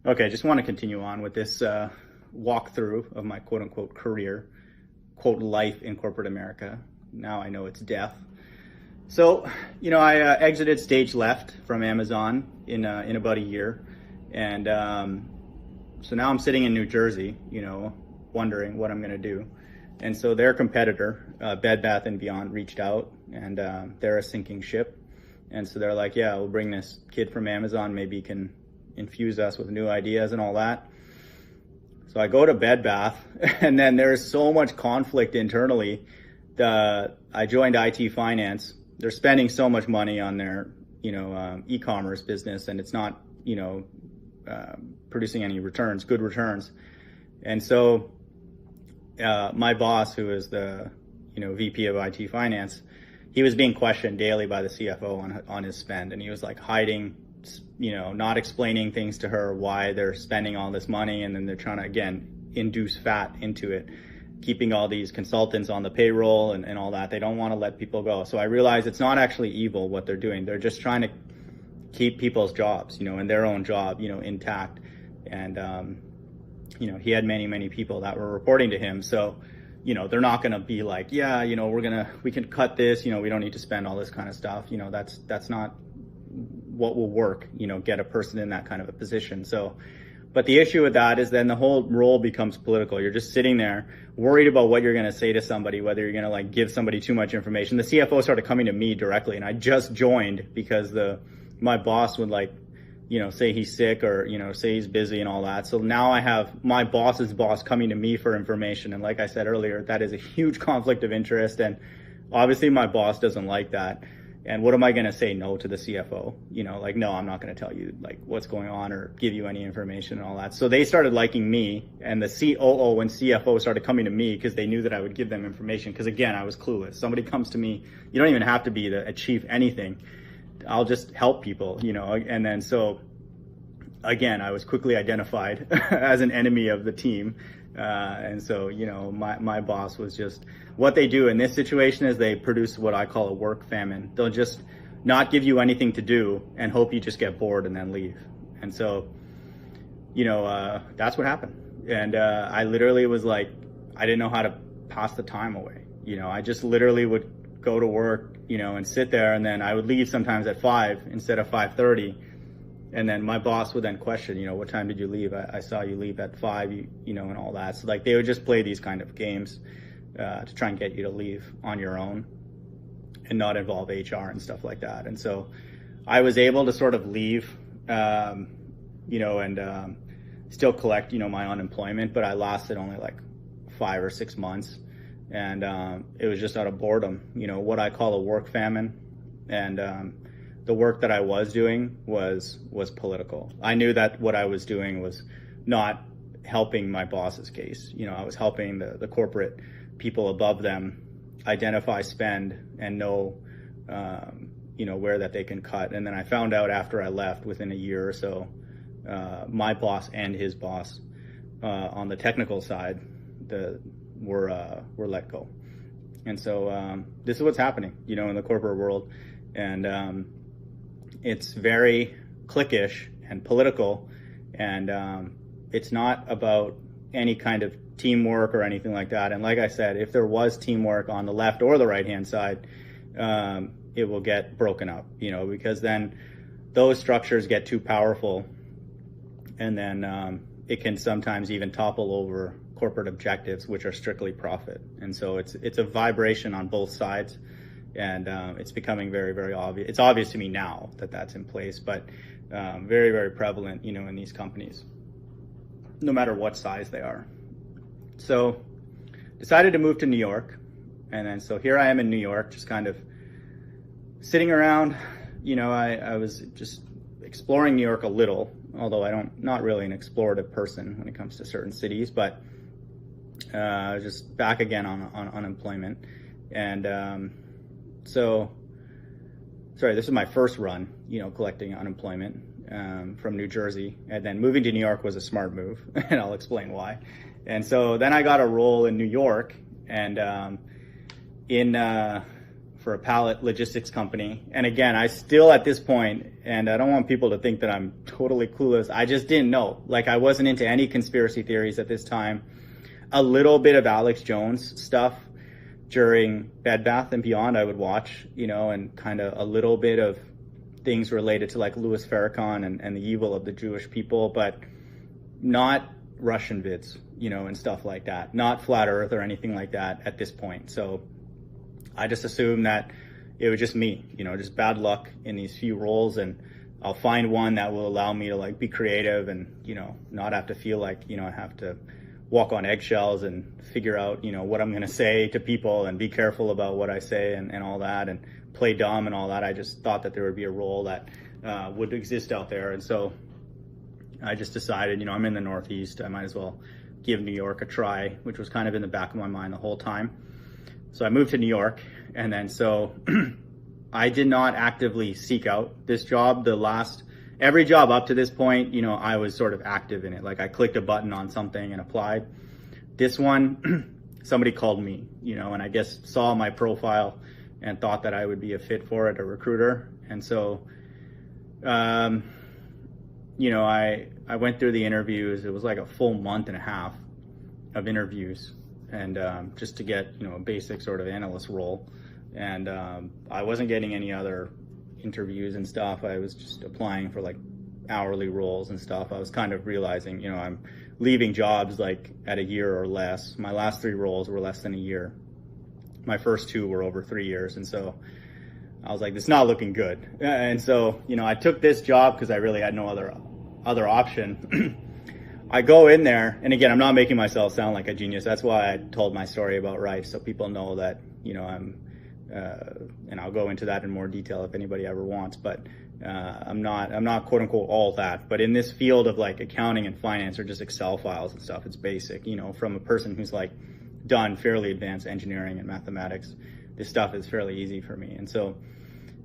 Okay, just want to continue on with this walkthrough of my quote unquote career, quote life in corporate America. Now I know it's death. So, I exited stage left from Amazon in about a year, and so now I'm sitting in New Jersey, wondering what I'm going to do. And so their competitor, Bed Bath and Beyond, reached out, and they're a sinking ship, and so they're like, yeah, we'll bring this kid from Amazon, maybe he can infuse us with new ideas and all that. So I go to Bed Bath, and then there's so much conflict internally. I joined IT finance. They're spending so much money on their, e-commerce business, and it's not, producing any returns, good returns. And so my boss, who is the, VP of IT finance, he was being questioned daily by the CFO on his spend, and he was like hiding, not explaining things to her why they're spending all this money, and then they're trying to again induce fat into it, keeping all these consultants on the payroll and all that. They don't want to let people go. So I realized it's not actually evil what they're doing. They're just trying to keep people's jobs, and their own job, intact. And he had many people that were reporting to him. So they're not going to be like, yeah, we can cut this, we don't need to spend all this kind of stuff. That's not what will work, get a person in that kind of a position. So, but the issue with that is then the whole role becomes political. You're just sitting there worried about what you're going to say to somebody, whether you're going to like give somebody too much information. The CFO started coming to me directly, and I just joined because my boss would say he's sick or, say he's busy and all that. So now I have my boss's boss coming to me for information. And like I said earlier, that is a huge conflict of interest. And obviously my boss doesn't like that. And what am I going to say no to the CFO? No, I'm not going to tell you like what's going on or give you any information and all that. So they started liking me, and the COO and CFO started coming to me because they knew that I would give them information. Because again, I was clueless. Somebody comes to me, you don't even have to be a chief anything. I'll just help people, and then so again, I was quickly identified as an enemy of the team. And so, my boss was just, what they do in this situation is they produce what I call a work famine. They'll just not give you anything to do and hope you just get bored and then leave. And so, that's what happened. And I literally was like, I didn't know how to pass the time away. I just literally would go to work, and sit there, and then I would leave sometimes at 5 instead of 5:30. And then my boss would then question, what time did you leave? I saw you leave at 5, and all that. So like they would just play these kind of games to try and get you to leave on your own and not involve HR and stuff like that. And so I was able to sort of leave, and still collect, my unemployment, but I lasted only like 5 or 6 months. And it was just out of boredom, what I call a work famine. And the work that I was doing was political. I knew that what I was doing was not helping my boss's case. I was helping the corporate people above them identify spend and know, where that they can cut. And then I found out after I left, within a year or so, my boss and his boss on the technical side, were let go. And so this is what's happening, in the corporate world. And it's very cliquish and political, and it's not about any kind of teamwork or anything like that. And like I said, if there was teamwork on the left or the right-hand side, it will get broken up, because then those structures get too powerful, and then it can sometimes even topple over corporate objectives, which are strictly profit. And so it's a vibration on both sides. And it's becoming very, very obvious. It's obvious to me now that that's in place, but very, very prevalent, in these companies, no matter what size they are. So decided to move to New York. And then so here I am in New York, just kind of sitting around. I was just exploring New York a little, although not really an explorative person when it comes to certain cities, but just back again on unemployment. And so, sorry, this is my first run, collecting unemployment from New Jersey, and then moving to New York was a smart move, and I'll explain why. And for for a pallet logistics company. And again, I still at this point, and I don't want people to think that I'm totally clueless, I just didn't know. Like, I wasn't into any conspiracy theories at this time. A little bit of Alex Jones stuff during Bed Bath & Beyond I would watch, you know, and kind of a little bit of things related to like Louis Farrakhan and the evil of the Jewish people, but not Russian vids, you know, and stuff like that. Not flat earth or anything like that at this point. So I just assumed that it was just me, you know, just bad luck in these few roles, and I'll find one that will allow me to like be creative and, you know, not have to feel like, you know, I have to walk on eggshells and figure out, you know, what I'm going to say to people and be careful about what I say and all that, and play dumb and all that. I just thought that there would be a role that would exist out there. And so I just decided, you know, I'm in the Northeast, I might as well give New York a try, which was kind of in the back of my mind the whole time. So I moved to New York, and then so I did not actively seek out this job. Every job up to this point, you know, I was sort of active in it. Like, I clicked a button on something and applied. This one, somebody called me, you know, and I guess saw my profile and thought that I would be a fit for it, a recruiter. And so, you know, I went through the interviews. It was like a full month and a half of interviews, and just to get, you know, a basic sort of analyst role. And I wasn't getting any other interviews and stuff. I was just applying for like hourly roles and stuff. I was kind of realizing, you know, I'm leaving jobs like at a year or less. My last 3 roles were less than a year. My first 2 were over 3 years. And so I was like, it's not looking good. And so, you know, I took this job because I really had no other option. I go in there, and again, I'm not making myself sound like a genius. That's why I told my story about Rife, so people know that, you know, and I'll go into that in more detail if anybody ever wants, but I'm not quote unquote all that. But in this field of like accounting and finance, or just Excel files and stuff, it's basic, you know, from a person who's like done fairly advanced engineering and mathematics, this stuff is fairly easy for me. And so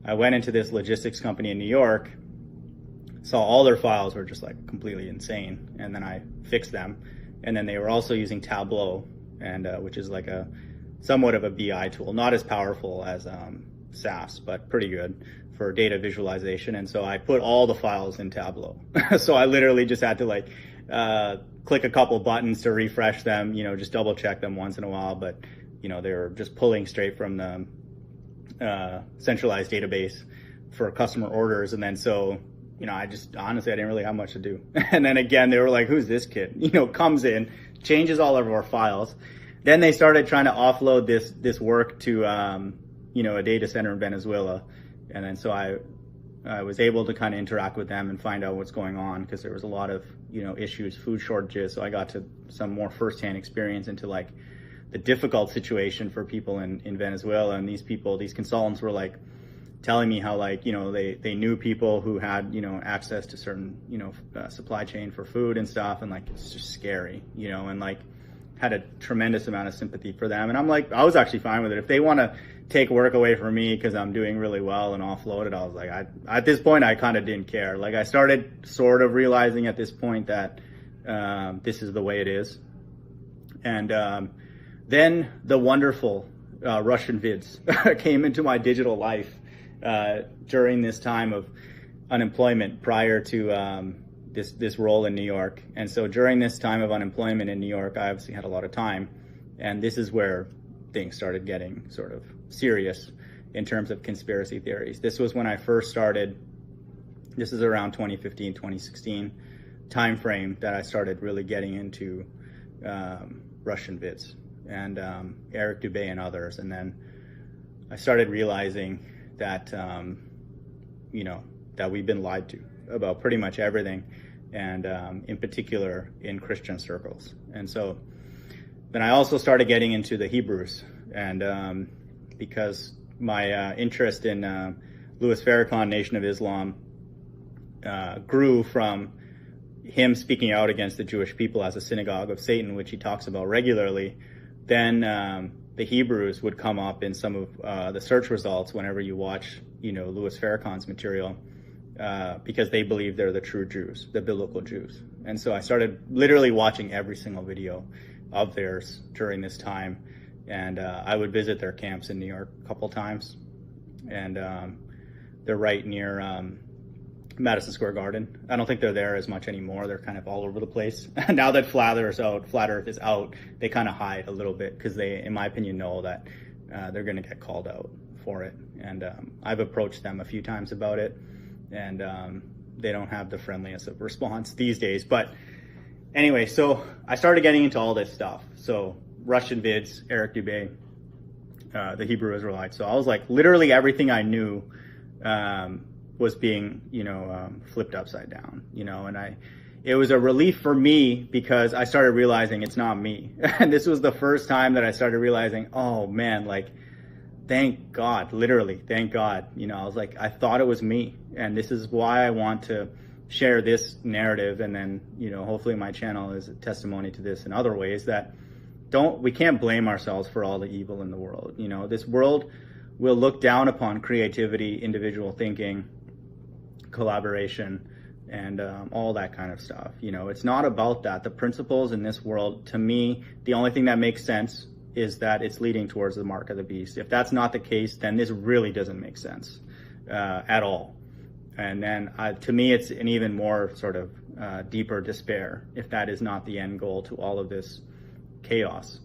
I went into this logistics company in New York, saw all their files were just like completely insane, and then I fixed them. And then they were also using Tableau, and which is like a somewhat of a BI tool, not as powerful as SAS, but pretty good for data visualization. And so I put all the files in Tableau. So I literally just had to like click a couple buttons to refresh them, you know, just double check them once in a while. But, you know, they were just pulling straight from the centralized database for customer orders. And then so, you know, I just honestly, I didn't really have much to do. And then again, they were like, who's this kid? You know, comes in, changes all of our files. Then they started trying to offload this work to, you know, a data center in Venezuela. And then so I was able to kind of interact with them and find out what's going on, because there was a lot of, you know, issues, food shortages. So I got to some more firsthand experience into like the difficult situation for people in Venezuela. And these consultants were like telling me how, like, you know, they knew people who had, you know, access to certain, you know, supply chain for food and stuff. And like, it's just scary, you know, and like had a tremendous amount of sympathy for them. And I'm like, I was actually fine with it. If they want to take work away from me because I'm doing really well and offload it, I was like, at this point, I kind of didn't care. Like, I started sort of realizing at this point that this is the way it is. And then the wonderful Russian vids came into my digital life during this time of unemployment prior to this role in New York. And so during this time of unemployment in New York, I obviously had a lot of time. And this is where things started getting sort of serious in terms of conspiracy theories. This was when I first started. This is around 2015, 2016 timeframe that I started really getting into Russian vids and Eric Dubé and others. And then I started realizing that, you know, that we've been lied to about pretty much everything, and in particular in Christian circles. And so then I also started getting into the Hebrews, and because my interest in Louis Farrakhan, Nation of Islam, grew from him speaking out against the Jewish people as a synagogue of Satan, which he talks about regularly, then the Hebrews would come up in some of the search results whenever you watch, you know, Louis Farrakhan's material, because they believe they're the true Jews, the biblical Jews. And so I started literally watching every single video of theirs during this time. And I would visit their camps in New York a couple times. and they're right near Madison Square Garden. I don't think they're there as much anymore. They're kind of all over the place. Now that Flat Earth is out, they kind of hide a little bit because they, in my opinion, know that they're going to get called out for it. And I've approached them a few times about it, and they don't have the friendliest of response these days. But anyway, so I started getting into all this stuff. So Russian vids, Eric Dubé, the Hebrew Israelites. So I was like, literally everything I knew was being, flipped upside down, and it was a relief for me because I started realizing it's not me. And this was the first time that I started realizing, oh man, like, thank God, literally, thank God. I was like, I thought it was me. And this is why I want to share this narrative. And then, hopefully my channel is a testimony to this in other ways, that we can't blame ourselves for all the evil in the world. This world will look down upon creativity, individual thinking, collaboration, and all that kind of stuff. It's not about that. The principles in this world, to me, the only thing that makes sense is that it's leading towards the mark of the beast. If that's not the case, then this really doesn't make sense at all. And then to me, it's an even more sort of deeper despair if that is not the end goal to all of this chaos.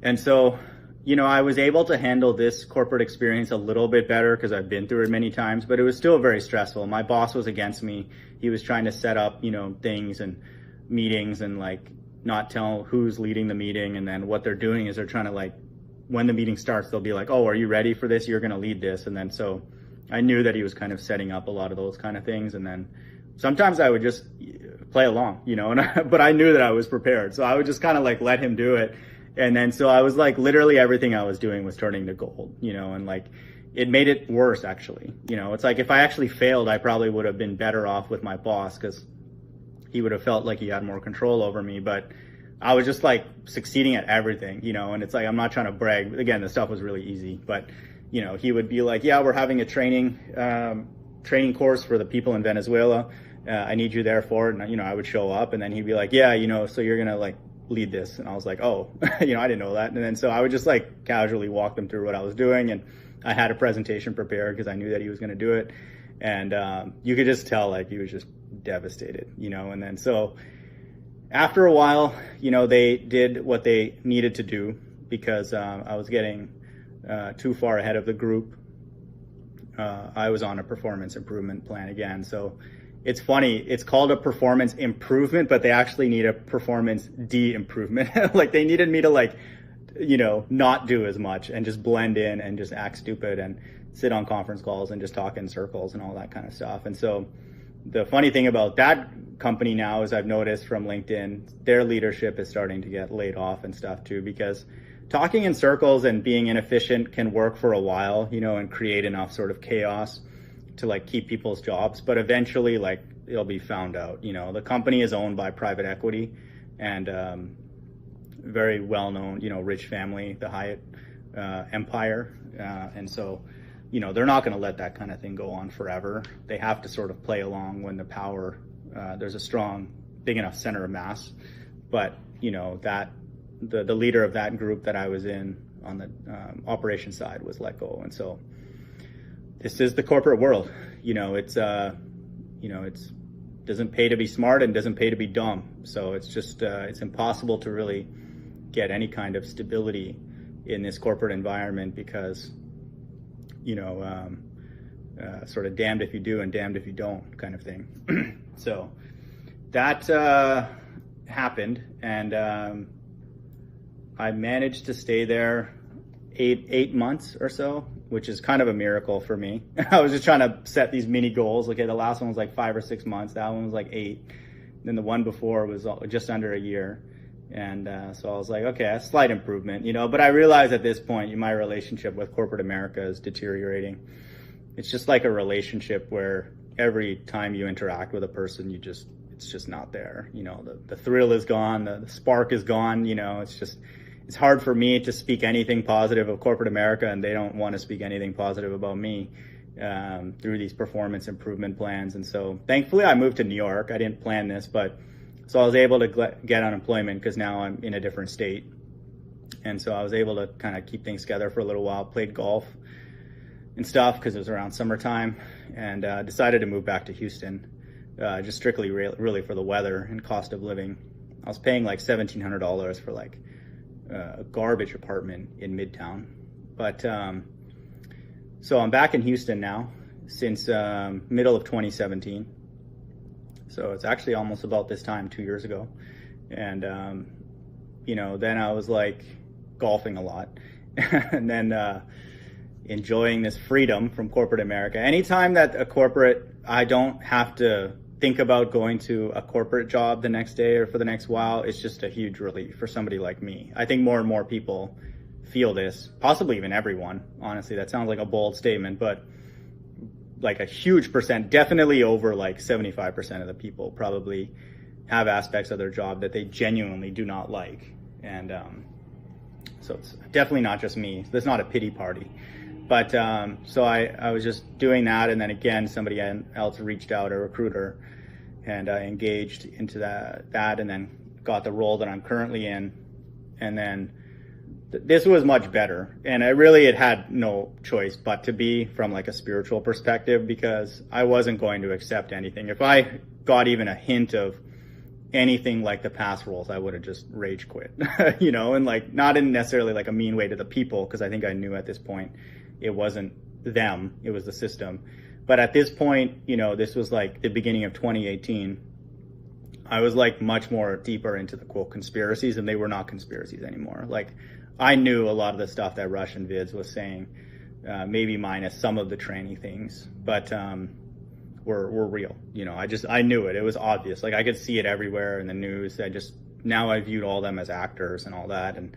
And so, I was able to handle this corporate experience a little bit better because I've been through it many times, but it was still very stressful. My boss was against me. He was trying to set up, things and meetings and not tell who's leading the meeting. And then what they're doing is they're trying to when the meeting starts, they'll be like, oh, are you ready for this? You're going to lead this. And then so I knew that he was kind of setting up a lot of those kind of things. And then sometimes I would just play along, but I knew that I was prepared. So I would just kind of let him do it. And then so I was literally everything I was doing was turning to gold, and it made it worse actually. It's like if I actually failed, I probably would have been better off with my boss because he would have felt like he had more control over me. But I was just succeeding at everything, and it's I'm not trying to brag. Again, the stuff was really easy, but he would be like, yeah, we're having a training course for the people in Venezuela. I need you there for it. And, I would show up, and then he'd be like, yeah, so you're going to lead this. And I was like, oh, I didn't know that. And then so I would just casually walk them through what I was doing. And I had a presentation prepared because I knew that he was going to do it. And you could just tell he was just devastated, and then so after a while, they did what they needed to do because I was getting too far ahead of the group. I was on a performance improvement plan again. So it's funny, it's called a performance improvement, but they actually need a performance de-improvement. They needed me to not do as much and just blend in and just act stupid and sit on conference calls and just talk in circles and all that kind of stuff. And so the funny thing about that company now is I've noticed from LinkedIn, their leadership is starting to get laid off and stuff too, because talking in circles and being inefficient can work for a while, and create enough sort of chaos to keep people's jobs, but eventually it'll be found out. The company is owned by private equity and very well-known, rich family, the Hyatt empire, and so they're not going to let that kind of thing go on forever. They have to sort of play along when the power there's a strong, big enough center of mass. But that the leader of that group that I was in on the operation side was let go, and so. This is the corporate world. It's doesn't pay to be smart and doesn't pay to be dumb. So it's just, it's impossible to really get any kind of stability in this corporate environment because, sort of damned if you do and damned if you don't kind of thing. So that happened, and I managed to stay there eight months or so, which is kind of a miracle for me. I was just trying to set these mini goals. Okay, the last one was 5 or 6 months. That one was 8. Then the one before was just under a year. And so I was like, okay, a slight improvement, But I realized at this point, my relationship with corporate America is deteriorating. It's just like a relationship where every time you interact with a person, it's just not there. The thrill is gone, the spark is gone. It's hard for me to speak anything positive of corporate America, and they don't want to speak anything positive about me through these performance improvement plans. And so thankfully I moved to New York. I didn't plan this, but so I was able to get unemployment because now I'm in a different state. And so I was able to kind of keep things together for a little while, played golf, and stuff because it was around summertime, and decided to move back to Houston, just strictly really for the weather and cost of living. I was paying like $1,700 for like a garbage apartment in Midtown. But so I'm back in Houston now since middle of 2017. So it's actually almost about this time 2 years ago. And, then I was like golfing a lot and then enjoying this freedom from corporate America. Anytime that I don't have to think about going to a corporate job the next day or for the next while, it's just a huge relief for somebody like me. I think more and more people feel this, possibly even everyone. Honestly, that sounds like a bold statement, but like a huge percent, definitely over like 75% of the people probably have aspects of their job that they genuinely do not like. And so it's definitely not just me. That's not a pity party. But so I was just doing that, and then again, somebody else reached out, a recruiter, and I engaged into that, and then got the role that I'm currently in. And then this was much better, and it had no choice but to be from like a spiritual perspective, because I wasn't going to accept anything. If I got even a hint of anything like the past roles, I would have just rage quit, and like not in necessarily like a mean way to the people, because I think I knew at this point it wasn't them, it was the system. But at this point, this was like the beginning of 2018. I was like much more deeper into the quote conspiracies, and they were not conspiracies anymore. Like I knew a lot of the stuff that Russian Vids was saying, maybe minus some of the tranny things, but were real. I knew it. It was obvious. Like I could see it everywhere in the news. Now I viewed all them as actors and all that. And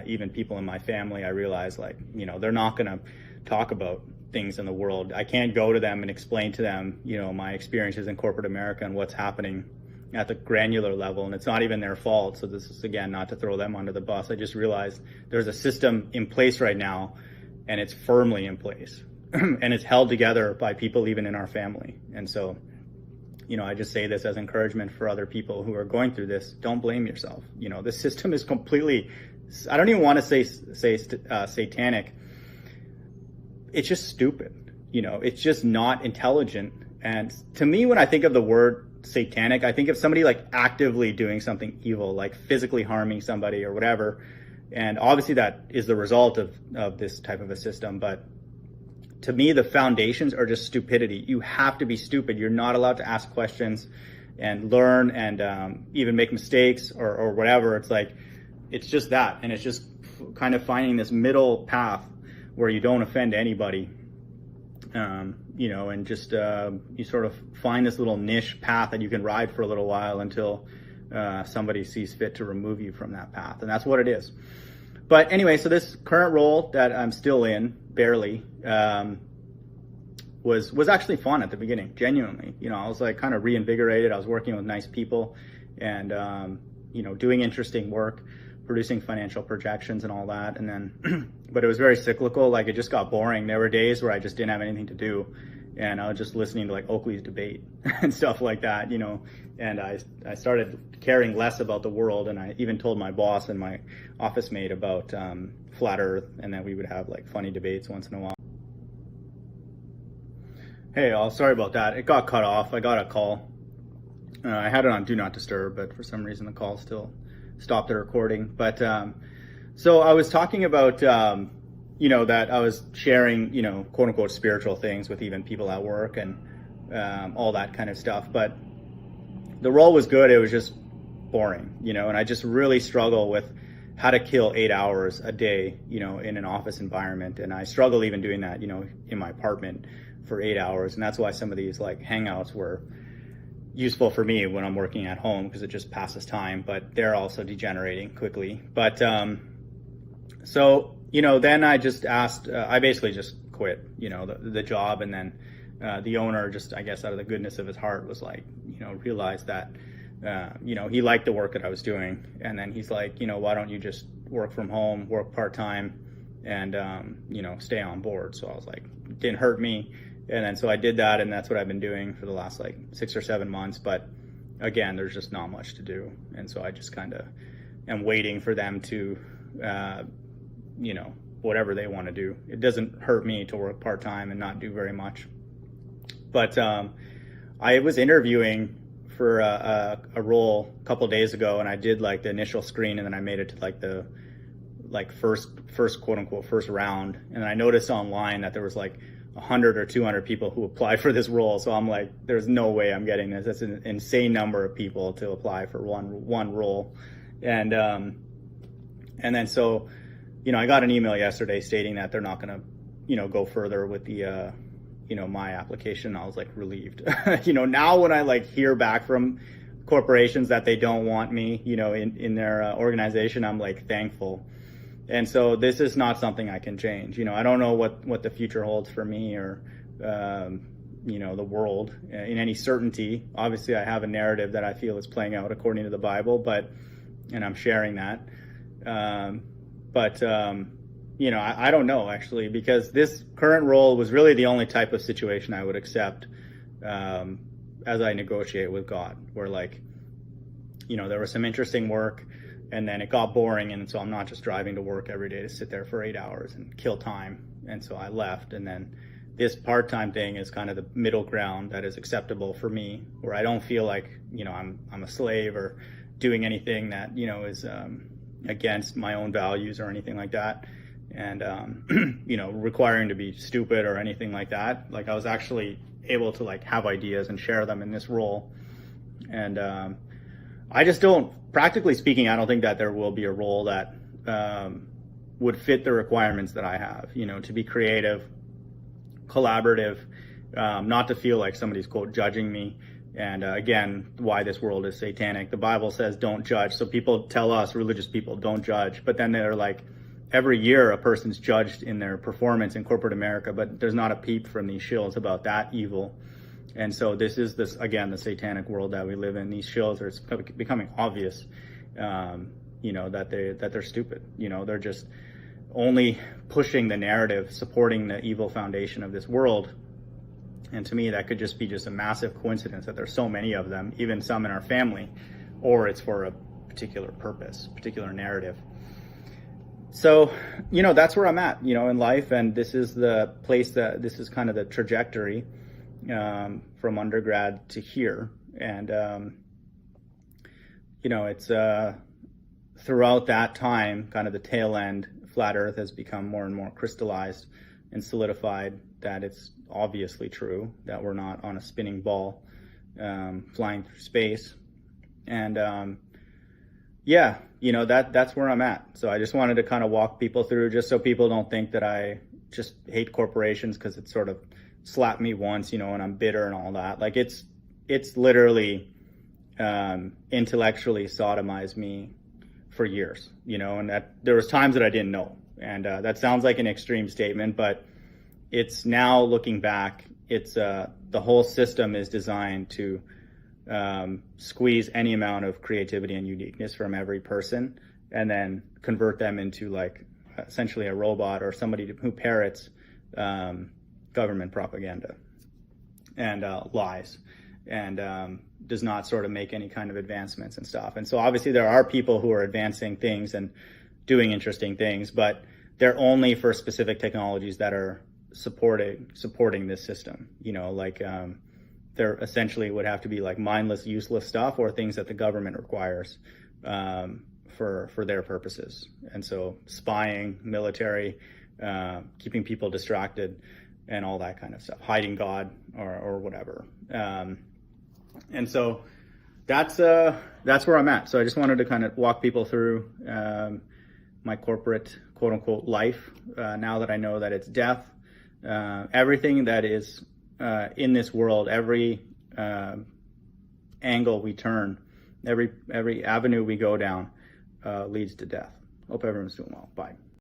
even people in my family, I realized like, they're not going to talk about things in the world. I can't go to them and explain to them, my experiences in corporate America and what's happening at the granular level. And it's not even their fault. So this is, again, not to throw them under the bus. I just realized there's a system in place right now, and it's firmly in place and it's held together by people even in our family. And so, I just say this as encouragement for other people who are going through this. Don't blame yourself. The system is completely, I don't even want to say satanic. It's just stupid. It's just not intelligent. And to me, when I think of the word satanic, I think of somebody like actively doing something evil, like physically harming somebody or whatever. And obviously that is the result of this type of a system. But to me, the foundations are just stupidity. You have to be stupid. You're not allowed to ask questions and learn and even make mistakes or whatever. It's like, it's just that. And it's just kind of finding this middle path where you don't offend anybody, and just you sort of find this little niche path that you can ride for a little while until somebody sees fit to remove you from that path. And that's what it is. But anyway, so this current role that I'm still in, barely, was actually fun at the beginning, genuinely. I was like kind of reinvigorated. I was working with nice people and, doing interesting work, producing financial projections and all that. And then, but it was very cyclical. Like it just got boring. There were days where I just didn't have anything to do, and I was just listening to like Oakley's debate and stuff like that, and I started caring less about the world. And I even told my boss and my office mate about flat earth, and then we would have like funny debates once in a while. Hey, all, sorry about that. It got cut off. I got a call. I had it on Do Not Disturb, but for some reason the call still stopped the recording. But so I was talking about, that I was sharing, quote unquote spiritual things with even people at work and all that kind of stuff. But the role was good. It was just boring, and I just really struggle with how to kill 8 hours a day, in an office environment. And I struggle even doing that, in my apartment for 8 hours. And that's why some of these like hangouts were useful for me when I'm working at home, because it just passes time, but they're also degenerating quickly. But so, then I just asked, I basically just quit, the job. And then the owner, just, I guess out of the goodness of his heart, was like, realized that, he liked the work that I was doing. And then he's like, why don't you just work from home, work part-time, and, stay on board. So I was like, it didn't hurt me. And then so I did that, and that's what I've been doing for the last like 6 or 7 months. But again, there's just not much to do. And so I just kind of am waiting for them to, whatever they want to do. It doesn't hurt me to work part-time and not do very much. But I was interviewing for a role a couple of days ago, and I did like the initial screen, and then I made it to like the first quote unquote first round. And I noticed online that there was like 100 or 200 people who applied for this role. So I'm like, there's no way I'm getting this. That's an insane number of people to apply for one role. And then so, I got an email yesterday stating that they're not going to, go further with the, my application. I was like relieved. Now when I like hear back from corporations that they don't want me, in their organization, I'm like thankful. And so this is not something I can change. I don't know what the future holds for me or, the world in any certainty. Obviously, I have a narrative that I feel is playing out according to the Bible, and I'm sharing that. I don't know actually, because this current role was really the only type of situation I would accept as I negotiate with God, where there was some interesting work, and then it got boring, and so I'm not just driving to work every day to sit there for 8 hours and kill time. And so I left, and then this part-time thing is kind of the middle ground that is acceptable for me, where I don't feel like I'm a slave or doing anything that is against my own values or anything like that, and requiring to be stupid or anything like that. Like I was actually able to like have ideas and share them in this role, and I just don't, practically speaking, I don't think that there will be a role that would fit the requirements that I have, to be creative, collaborative, not to feel like somebody's quote judging me. And again, why this world is satanic. The Bible says don't judge. So people tell us, religious people, don't judge. But then they're like, every year a person's judged in their performance in corporate America, but there's not a peep from these shills about that evil. And so this is again, the satanic world that we live in. These shills are becoming obvious, that they're stupid. They're just only pushing the narrative, supporting the evil foundation of this world. And to me, that could just be a massive coincidence that there's so many of them, even some in our family, or it's for a particular purpose, particular narrative. So, that's where I'm at, in life. And this is the place this is kind of the trajectory from undergrad to here. And, it's throughout that time, kind of the tail end, flat Earth has become more and more crystallized and solidified that it's obviously true that we're not on a spinning ball flying through space. And that's where I'm at. So I just wanted to kind of walk people through, just so people don't think that I just hate corporations because it sort of slapped me once, and I'm bitter and all that. Like it's literally intellectually sodomized me for years, and that there was times that I didn't know. And that sounds like an extreme statement, but it's now looking back, it's the whole system is designed to squeeze any amount of creativity and uniqueness from every person, and then convert them into like essentially a robot or somebody who parrots government propaganda and lies, and does not sort of make any kind of advancements and stuff. And so obviously there are people who are advancing things and doing interesting things, but they're only for specific technologies that are supporting this system. There essentially would have to be like mindless, useless stuff, or things that the government requires for their purposes. And so spying, military, keeping people distracted, and all that kind of stuff, hiding God or whatever. And so that's where I'm at. So I just wanted to kind of walk people through my corporate quote unquote life. Now that I know that it's death, everything that is in this world, every angle we turn, every avenue we go down leads to death. Hope everyone's doing well. Bye.